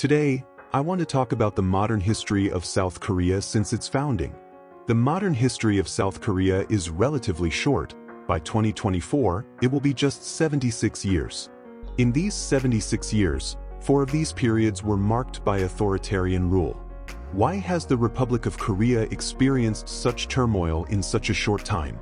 Today, I want to talk about the modern history of South Korea since its founding. The modern history of South Korea is relatively short. By 2024, it will be just 76 years. In these 76 years, 4 of these periods were marked by authoritarian rule. Why has the Republic of Korea experienced such turmoil in such a short time?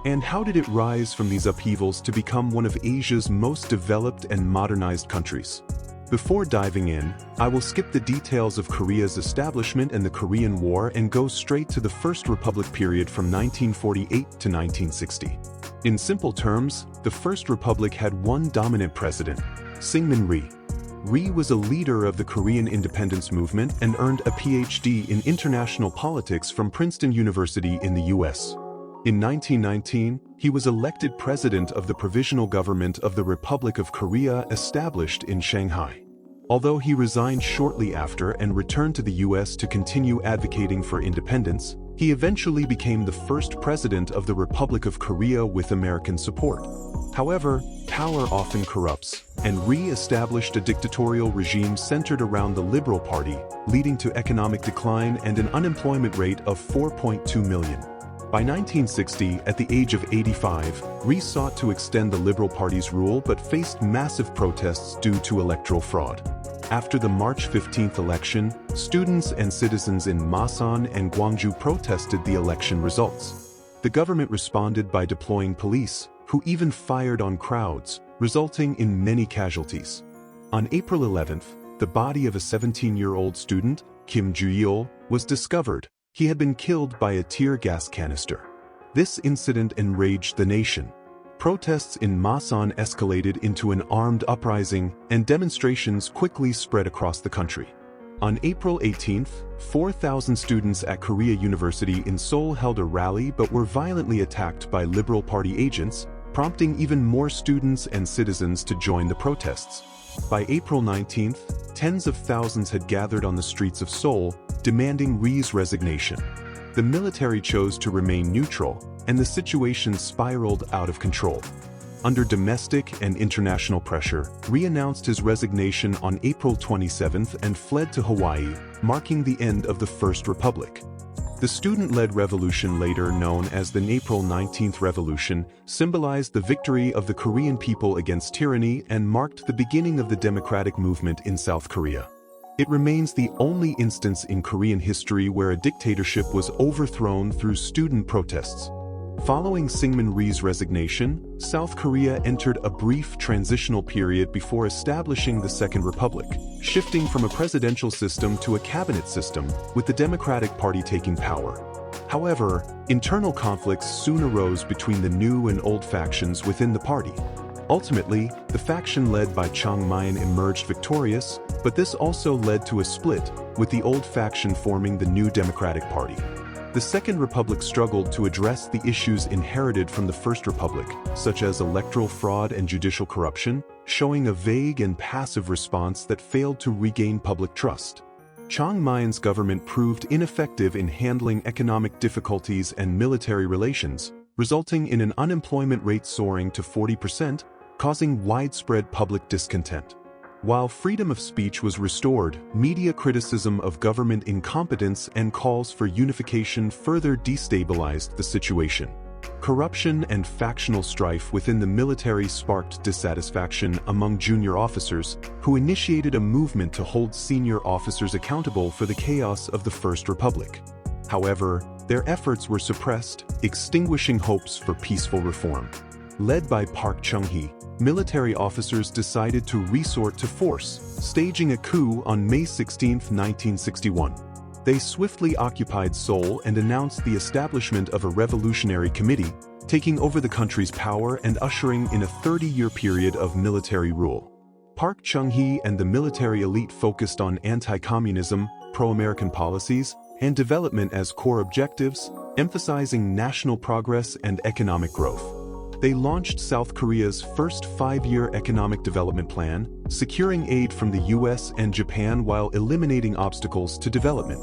And how did it rise from these upheavals to become one of Asia's most developed and modernized countries? Before diving in, I will skip the details of Korea's establishment and the Korean War and go straight to the First Republic period from 1948 to 1960. In simple terms, the First Republic had one dominant president, Syngman Rhee. Rhee was a leader of the Korean independence movement and earned a PhD in international politics from Princeton University in the US. In 1919, he was elected president of the Provisional Government of the Republic of Korea established in Shanghai. Although he resigned shortly after and returned to the US to continue advocating for independence, he eventually became the first president of the Republic of Korea with American support. However, power often corrupts, and Rhee established a dictatorial regime centered around the Liberal Party, leading to economic decline and an unemployment rate of 4.2 million. By 1960, at the age of 85, Rhee sought to extend the Liberal Party's rule but faced massive protests due to electoral fraud. After the March 15th election, students and citizens in Masan and Gwangju protested the election results. The government responded by deploying police, who even fired on crowds, resulting in many casualties. On April 11th, the body of a 17-year-old student, Kim Ju-yeol, was discovered. He had been killed by a tear gas canister. This incident enraged the nation. Protests in Masan escalated into an armed uprising, and demonstrations quickly spread across the country. On April 18th, 4,000 students at Korea University in Seoul held a rally but were violently attacked by Liberal Party agents, prompting even more students and citizens to join the protests. By April 19th, tens of thousands had gathered on the streets of Seoul, demanding Rhee's resignation. The military chose to remain neutral, and the situation spiraled out of control. Under domestic and international pressure, Rhee announced his resignation on April 27th and fled to Hawaii, marking the end of the First Republic. The student-led revolution, later known as the April 19th Revolution, symbolized the victory of the Korean people against tyranny and marked the beginning of the democratic movement in South Korea. It remains the only instance in Korean history where a dictatorship was overthrown through student protests. Following Syngman Rhee's resignation, South Korea entered a brief transitional period before establishing the Second Republic, shifting from a presidential system to a cabinet system, with the Democratic Party taking power. However, internal conflicts soon arose between the new and old factions within the party. Ultimately, the faction led by Chung-hee emerged victorious, but this also led to a split, with the old faction forming the new Democratic Party. The Second Republic struggled to address the issues inherited from the First Republic, such as electoral fraud and judicial corruption, showing a vague and passive response that failed to regain public trust. Chung-hee's government proved ineffective in handling economic difficulties and military relations, resulting in an unemployment rate soaring to 40%, causing widespread public discontent. While freedom of speech was restored, media criticism of government incompetence and calls for unification further destabilized the situation. Corruption and factional strife within the military sparked dissatisfaction among junior officers, who initiated a movement to hold senior officers accountable for the chaos of the First Republic. However, their efforts were suppressed, extinguishing hopes for peaceful reform. Led by Park Chung-hee, military officers decided to resort to force, staging a coup on May 16, 1961. They swiftly occupied Seoul and announced the establishment of a revolutionary committee, taking over the country's power and ushering in a 30-year period of military rule. Park Chung-hee and the military elite focused on anti-communism, pro-American policies, and development as core objectives, emphasizing national progress and economic growth. They launched South Korea's first 5-year economic development plan, securing aid from the US and Japan while eliminating obstacles to development.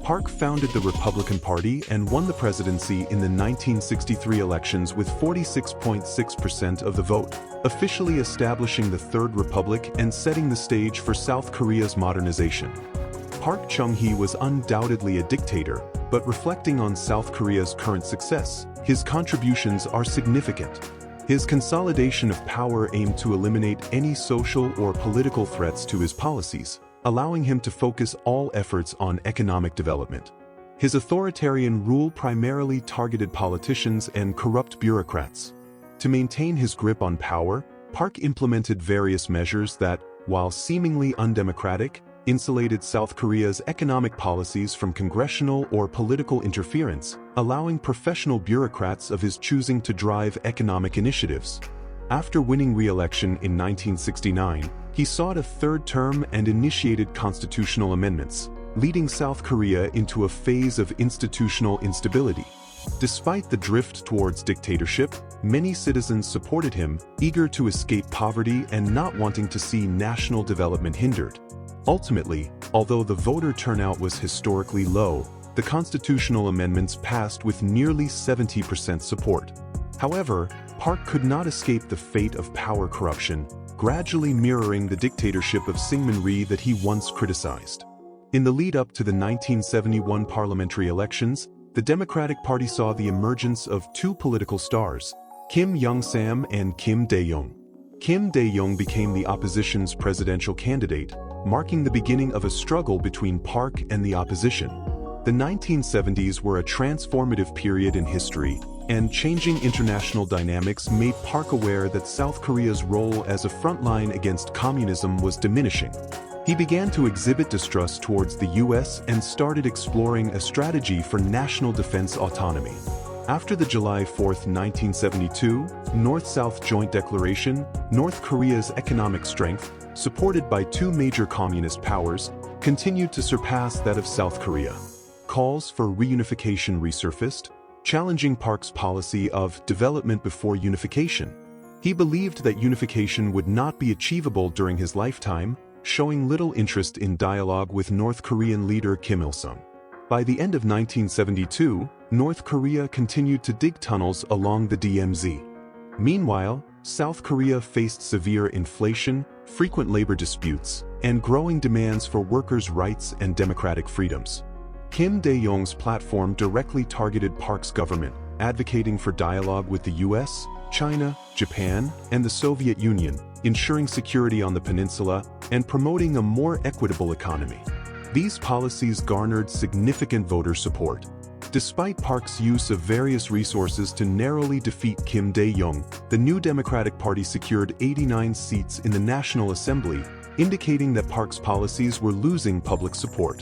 Park founded the Republican Party and won the presidency in the 1963 elections with 46.6% of the vote, officially establishing the Third Republic and setting the stage for South Korea's modernization. Park Chung-hee was undoubtedly a dictator, but reflecting on South Korea's current success, his contributions are significant. His consolidation of power aimed to eliminate any social or political threats to his policies, allowing him to focus all efforts on economic development. His authoritarian rule primarily targeted politicians and corrupt bureaucrats. To maintain his grip on power, Park implemented various measures that, while seemingly undemocratic, insulated South Korea's economic policies from congressional or political interference, allowing professional bureaucrats of his choosing to drive economic initiatives. After winning re-election in 1969, he sought a third term and initiated constitutional amendments, leading South Korea into a phase of institutional instability. Despite the drift towards dictatorship, many citizens supported him, eager to escape poverty and not wanting to see national development hindered. Ultimately, although the voter turnout was historically low, the constitutional amendments passed with nearly 70% support. However, Park could not escape the fate of power corruption, gradually mirroring the dictatorship of Syngman Rhee that he once criticized. In the lead-up to the 1971 parliamentary elections, the Democratic Party saw the emergence of two political stars, Kim Young-sam and Kim Dae-jung. Kim Dae-jung became the opposition's presidential candidate, marking the beginning of a struggle between Park and the opposition. The 1970s were a transformative period in history, and changing international dynamics made Park aware that South Korea's role as a frontline against communism was diminishing. He began to exhibit distrust towards the US and started exploring a strategy for national defense autonomy. After the July 4, 1972, North-South Joint Declaration, North Korea's economic strength, supported by two major communist powers, continued to surpass that of South Korea. Calls for reunification resurfaced, challenging Park's policy of development before unification. He believed that unification would not be achievable during his lifetime, showing little interest in dialogue with North Korean leader Kim Il-sung. By the end of 1972, North Korea continued to dig tunnels along the DMZ. Meanwhile, South Korea faced severe inflation, frequent labor disputes, and growing demands for workers' rights and democratic freedoms. Kim Dae-jung's platform directly targeted Park's government, advocating for dialogue with the US, China, Japan, and the Soviet Union, ensuring security on the peninsula, and promoting a more equitable economy. These policies garnered significant voter support. Despite Park's use of various resources to narrowly defeat Kim Dae-jung, the New Democratic Party secured 89 seats in the National Assembly, indicating that Park's policies were losing public support.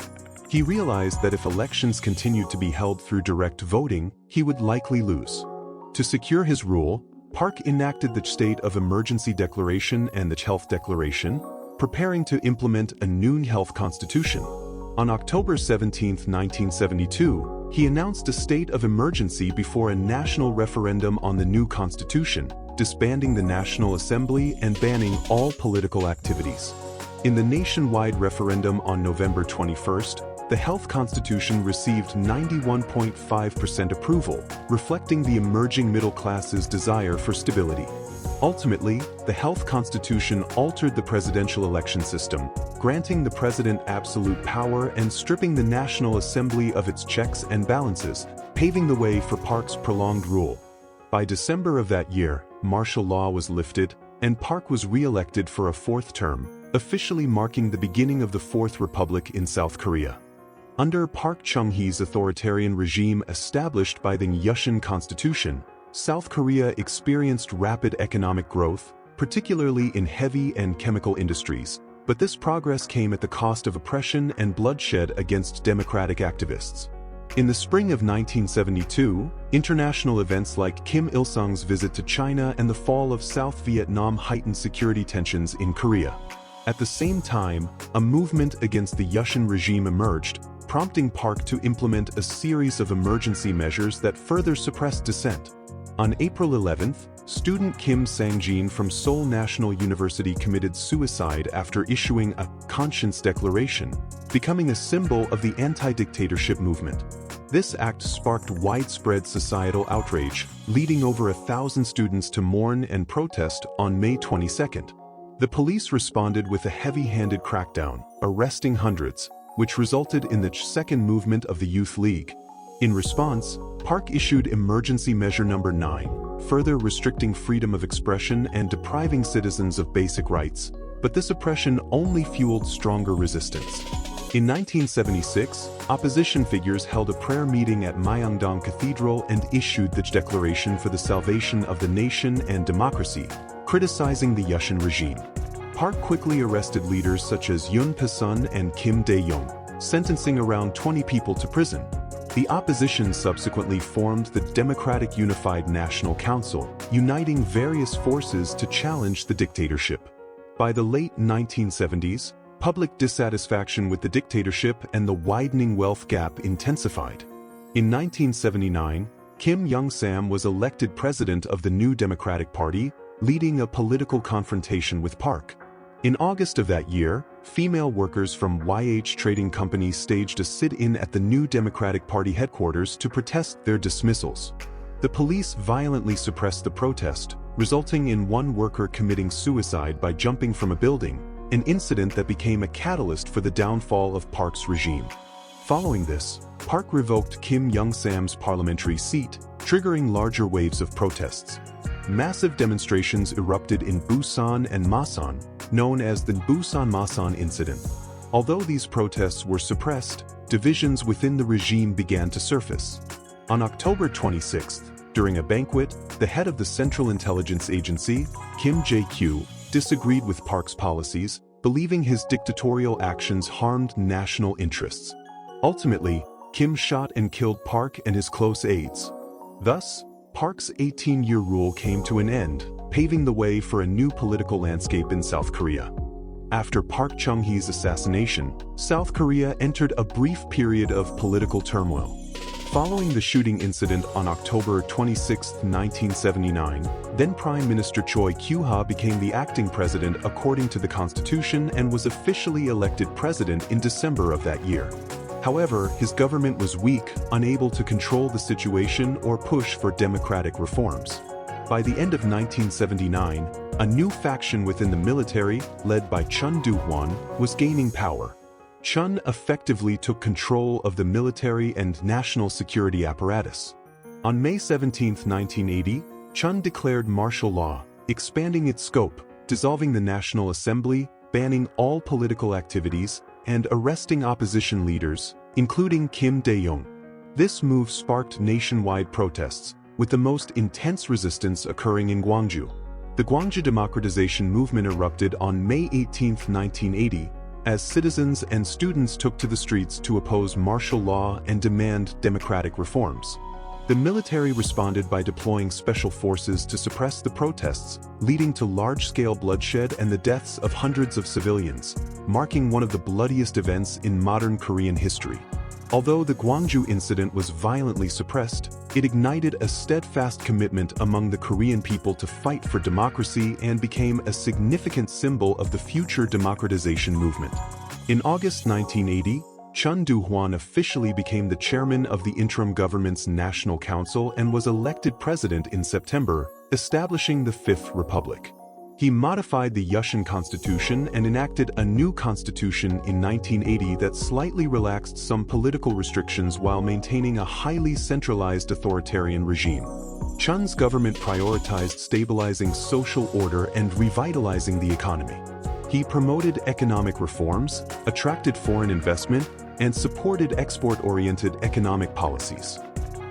He realized that if elections continued to be held through direct voting, he would likely lose. To secure his rule, Park enacted the State of Emergency Declaration and the Health Declaration, preparing to implement a new health constitution. On October 17, 1972, he announced a state of emergency before a national referendum on the new constitution, disbanding the National Assembly and banning all political activities. In the nationwide referendum on November 21st, the health constitution received 91.5% approval, reflecting the emerging middle class's desire for stability. Ultimately, the health constitution altered the presidential election system, granting the president absolute power and stripping the National Assembly of its checks and balances, paving the way for Park's prolonged rule. By December of that year, martial law was lifted, and Park was re-elected for a fourth term, officially marking the beginning of the Fourth Republic in South Korea. Under Park Chung-hee's authoritarian regime established by the Yushin Constitution, South Korea experienced rapid economic growth, particularly in heavy and chemical industries, but this progress came at the cost of oppression and bloodshed against democratic activists. In the spring of 1972, international events like Kim Il-sung's visit to China and the fall of South Vietnam heightened security tensions in Korea. At the same time, a movement against the Yushin regime emerged, prompting Park to implement a series of emergency measures that further suppressed dissent. On April 11, student Kim Sang-jin from Seoul National University committed suicide after issuing a conscience declaration, becoming a symbol of the anti-dictatorship movement. This act sparked widespread societal outrage, leading over 1,000 students to mourn and protest on May 22. The police responded with a heavy-handed crackdown, arresting hundreds, which resulted in the second movement of the Youth League. In response, Park issued Emergency Measure No. 9, further restricting freedom of expression and depriving citizens of basic rights, but this oppression only fueled stronger resistance. In 1976, opposition figures held a prayer meeting at Myeongdong Cathedral and issued the Declaration for the Salvation of the Nation and Democracy, criticizing the Yushin regime. Park quickly arrested leaders such as Yoon Pae-sun and Kim Dae-jung, sentencing around 20 people to prison. The opposition subsequently formed the Democratic Unified National Council, uniting various forces to challenge the dictatorship. By the late 1970s, public dissatisfaction with the dictatorship and the widening wealth gap intensified. In 1979, Kim Young-sam was elected president of the New Democratic Party, leading a political confrontation with Park. In August of that year, female workers from YH Trading Company staged a sit-in at the New Democratic Party headquarters to protest their dismissals. The police violently suppressed the protest, resulting in one worker committing suicide by jumping from a building, an incident that became a catalyst for the downfall of Park's regime. Following this, Park revoked Kim Young-sam's parliamentary seat, triggering larger waves of protests. Massive demonstrations erupted in Busan and Masan, known as the Busan-Masan incident. Although these protests were suppressed, divisions within the regime began to surface. On October 26, during a banquet, the head of the Central Intelligence Agency, Kim Jae-kyu, disagreed with Park's policies, believing his dictatorial actions harmed national interests. Ultimately, Kim shot and killed Park and his close aides. Thus, Park's 18-year rule came to an end, paving the way for a new political landscape in South Korea. After Park Chung-hee's assassination, South Korea entered a brief period of political turmoil. Following the shooting incident on October 26, 1979, then Prime Minister Choi Kyu-ha became the acting president according to the constitution and was officially elected president in December of that year. However, his government was weak, unable to control the situation or push for democratic reforms. By the end of 1979, a new faction within the military, led by Doo-hwan, was gaining power. Chun effectively took control of the military and national security apparatus. On May 17, 1980, Chun declared martial law, expanding its scope, dissolving the National Assembly, banning all political activities, and arresting opposition leaders, including Kim Dae-jung. This move sparked nationwide protests, with the most intense resistance occurring in Gwangju. The Gwangju democratization movement erupted on May 18, 1980, as citizens and students took to the streets to oppose martial law and demand democratic reforms. The military responded by deploying special forces to suppress the protests, leading to large-scale bloodshed and the deaths of hundreds of civilians, marking one of the bloodiest events in modern Korean history. Although the Gwangju incident was violently suppressed, it ignited a steadfast commitment among the Korean people to fight for democracy and became a significant symbol of the future democratization movement. In August 1980, Doo-hwan officially became the chairman of the interim government's National Council and was elected president in September, establishing the Fifth Republic. He modified the Yushin Constitution and enacted a new constitution in 1980 that slightly relaxed some political restrictions while maintaining a highly centralized authoritarian regime. Chun's government prioritized stabilizing social order and revitalizing the economy. He promoted economic reforms, attracted foreign investment, and supported export-oriented economic policies.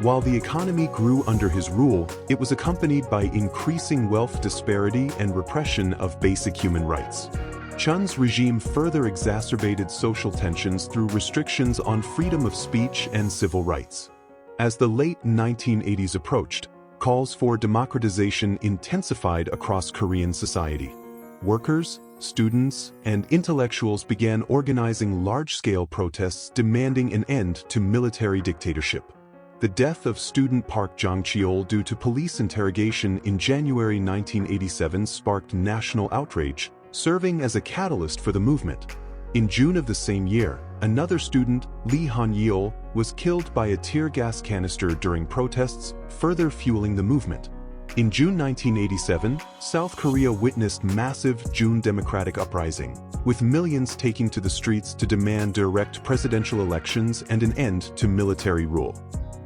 While the economy grew under his rule, it was accompanied by increasing wealth disparity and repression of basic human rights. Chun's regime further exacerbated social tensions through restrictions on freedom of speech and civil rights. As the late 1980s approached, calls for democratization intensified across Korean society. Workers, students, and intellectuals began organizing large-scale protests demanding an end to military dictatorship. The death of student Park Jong-cheol due to police interrogation in January 1987 sparked national outrage, serving as a catalyst for the movement. In June of the same year, another student, Lee Han-yeol, was killed by a tear gas canister during protests, further fueling the movement. In June 1987, South Korea witnessed massive June Democratic Uprising, with millions taking to the streets to demand direct presidential elections and an end to military rule.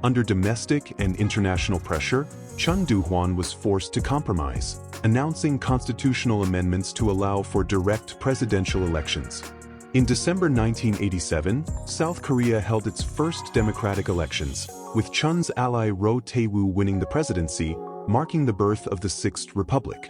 Under domestic and international pressure, Doo-hwan was forced to compromise, announcing constitutional amendments to allow for direct presidential elections. In December 1987, South Korea held its first democratic elections, with Chun's ally Roh Tae-woo winning the presidency, marking the birth of the Sixth Republic.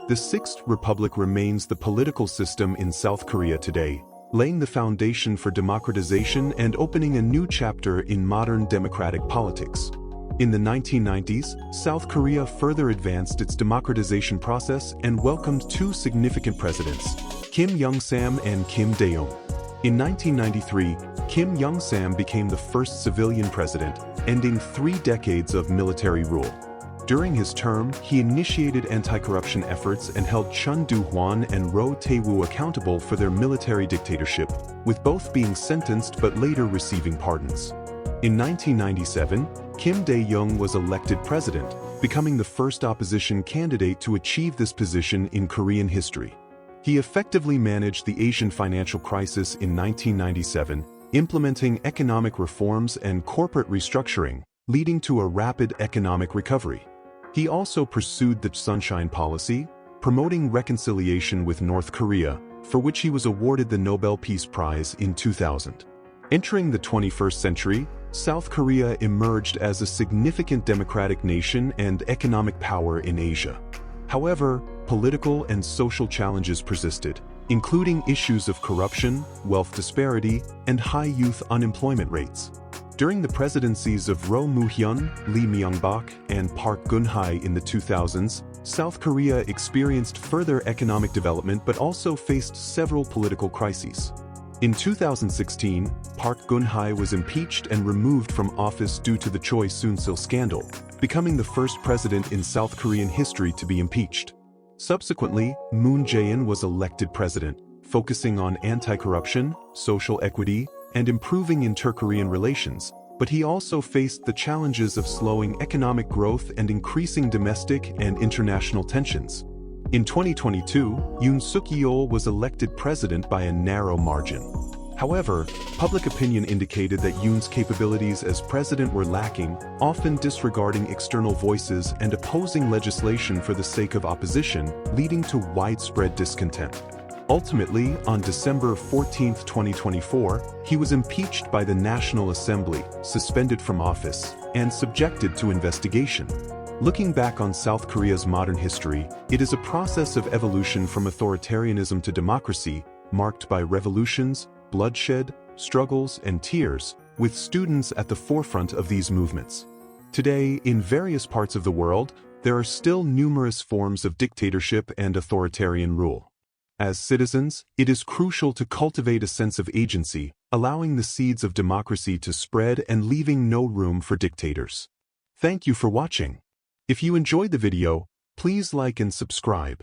The Sixth Republic remains the political system in South Korea today, laying the foundation for democratization and opening a new chapter in modern democratic politics. In the 1990s, South Korea further advanced its democratization process and welcomed two significant presidents, Kim Young-sam and Kim Dae-jung. In 1993, Kim Young-sam became the first civilian president, ending 3 decades of military rule. During his term, he initiated anti-corruption efforts and held Doo-hwan and Roh Tae-woo accountable for their military dictatorship, with both being sentenced but later receiving pardons. In 1997, Kim Dae-jung was elected president, becoming the first opposition candidate to achieve this position in Korean history. He effectively managed the Asian financial crisis in 1997, implementing economic reforms and corporate restructuring, leading to a rapid economic recovery. He also pursued the Sunshine Policy, promoting reconciliation with North Korea, for which he was awarded the Nobel Peace Prize in 2000. Entering the 21st century, South Korea emerged as a significant democratic nation and economic power in Asia. However, political and social challenges persisted, including issues of corruption, wealth disparity, and high youth unemployment rates. During the presidencies of Roh Moo-hyun, Lee Myung-bak, and Park Geun-hye in the 2000s, South Korea experienced further economic development but also faced several political crises. In 2016, Park Geun-hye was impeached and removed from office due to the Choi Soon-sil scandal, becoming the first president in South Korean history to be impeached. Subsequently, Moon Jae-in was elected president, focusing on anti-corruption, social equity, and improving inter-Korean relations, but he also faced the challenges of slowing economic growth and increasing domestic and international tensions. In 2022, Yoon Suk-yeol was elected president by a narrow margin. However, public opinion indicated that Yoon's capabilities as president were lacking, often disregarding external voices and opposing legislation for the sake of opposition, leading to widespread discontent. Ultimately, on December 14, 2024, he was impeached by the National Assembly, suspended from office, and subjected to investigation. Looking back on South Korea's modern history, it is a process of evolution from authoritarianism to democracy, marked by revolutions, bloodshed, struggles, and tears, with students at the forefront of these movements. Today, in various parts of the world, there are still numerous forms of dictatorship and authoritarian rule. As citizens, it is crucial to cultivate a sense of agency, allowing the seeds of democracy to spread and leaving no room for dictators. Thank you for watching. If you enjoyed the video, please like and subscribe.